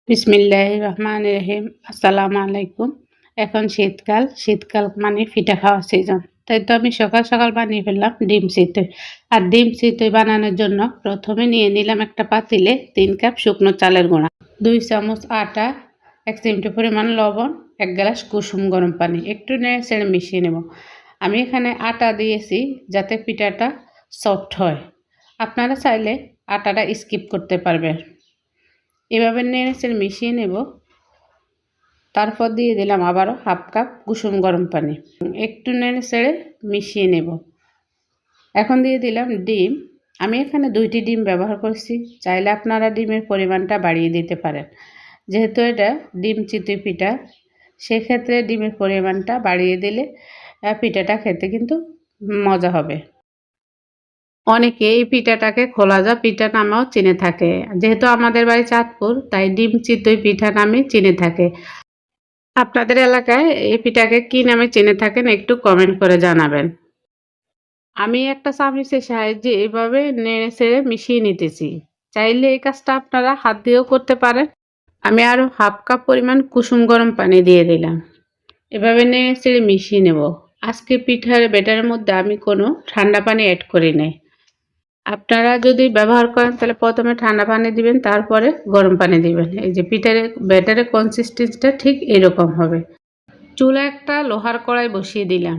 বিসমিল্লাহির রহমানির রহিম। আসসালামু আলাইকুম। এখন শীতকাল মানে পিঠা খাওয়ার সিজন। তাই তো আমি সকাল সকাল বানিয়ে ফেললাম ডিম চিতই। আর ডিম চিতই বানানোর জন্য প্রথমে নিয়ে নিলাম একটা পাতিলে 3 কাপ শুকনো চালের গুঁড়া, 2 চামচ আটা, 1 চিমটি পরিমাণ লবণ, 1 গ্লাস কুসুম গরম পানি। একটু নেড়ে চেড়ে মিশিয়ে নেব। আমি এখানে আটা দিয়েছি যাতে পিঠাটা সফট হয়। আপনারা চাইলে আটাটা স্কিপ করতে পারবেন। এভাবে নেড়ে মিশিয়ে নেব। তারপর দিয়ে দিলাম আবারও 1/2 কাপ কুসুম গরম পানি। একটু নেড়ে মিশিয়ে নেব। এখন দিয়ে দিলাম ডিম। আমি এখানে 2টি ডিম ব্যবহার করছি। চাইলে আপনারা ডিমের পরিমাণটা বাড়িয়ে দিতে পারেন। যেহেতু এটা ডিম চিতই পিঠা, সেক্ষেত্রে ডিমের পরিমাণটা বাড়িয়ে দিলে পিঠাটা খেতে কিন্তু মজা হবে। অনেকে এই পিঠাটাকে খোলাজা পিঠা নামেও চিনে থাকে। যেহেতু আমাদের বাড়ি চাঁদপুর, তাই ডিম চিতই পিঠা নামে চিনে থাকে। আপনাদের এলাকায় এই পিঠাকে কি নামে চিনে থাকেন একটু কমেন্ট করে জানাবেন। আমি একটা চামচের সাহায্যে এভাবে নেড়ে চেড়ে মিশিয়ে নিতেছি। চাইলে এই কাজটা আপনারা হাত দিয়েও করতে পারেন। আমি আরও 1/2 কাপ পরিমাণ কুসুম গরম পানি দিয়ে দিলাম। এভাবে নেড়ে চেড়ে মিশিয়ে নেব। আজকে পিঠার ব্যাটারের মধ্যে আমি কোনো ঠান্ডা পানি অ্যাড করি নাই। আপনারা যদি ব্যবহার করেন তাহলে প্রথমে ঠান্ডা পানি দিবেন, তারপরে গরম পানি দিবেন। এই যে ব্যাটারের কনসিস্টেন্সিটা ঠিক এরকম হবে। চুলা একটা লোহার কড়াই বসিয়ে দিলাম।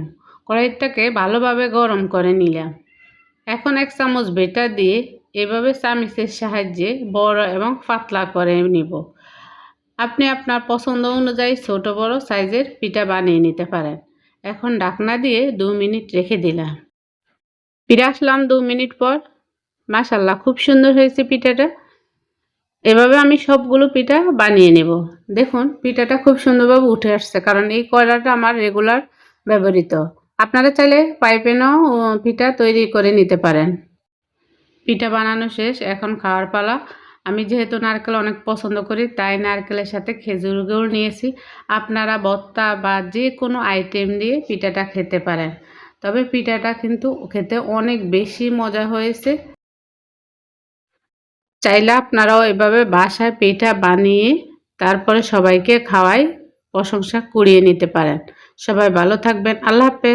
কড়াইটাকে ভালোভাবে গরম করে নিলাম। এখন 1 চামচ ব্যাটার দিয়ে এভাবে চামচের সাহায্যে বড় এবং পাতলা করে নিব। আপনি আপনার পছন্দ অনুযায়ী ছোট বড় সাইজের পিঠা বানিয়ে নিতে পারেন। এখন ঢাকনা দিয়ে 2 মিনিট রেখে দিলাম। ফিরে আসলাম 2 মিনিট পর। মাশাআল্লাহ, খুব সুন্দর হয়েছে পিঠাটা। এভাবে আমি সবগুলো পিঠা বানিয়ে নেব। দেখুন পিঠাটা খুব সুন্দরভাবে উঠে আসছে, কারণ এই কড়াইটা আমার রেগুলার ব্যবহৃত। আপনারা চাইলে পাইপেনও পিঠা তৈরি করে নিতে পারেন। পিঠা বানানো শেষ, এখন খাওয়ার পালা। আমি যেহেতু নারকেল অনেক পছন্দ করি, তাই নারকেলের সাথে খেজুর গুড় নিয়েছি। আপনারা ভর্তা বা যে কোনো আইটেম দিয়ে পিঠাটা খেতে পারেন। তবে পিঠাটা কিন্তু খেতে অনেক বেশি মজা হয়েছে। চাইলে আপনারাও এভাবে বাসায় পিঠা বানিয়ে তারপরে সবাইকে খাওয়াই প্রশংসা কুড়িয়ে নিতে পারেন। সবাই ভালো থাকবেন। আল্লাহ হাফেজ।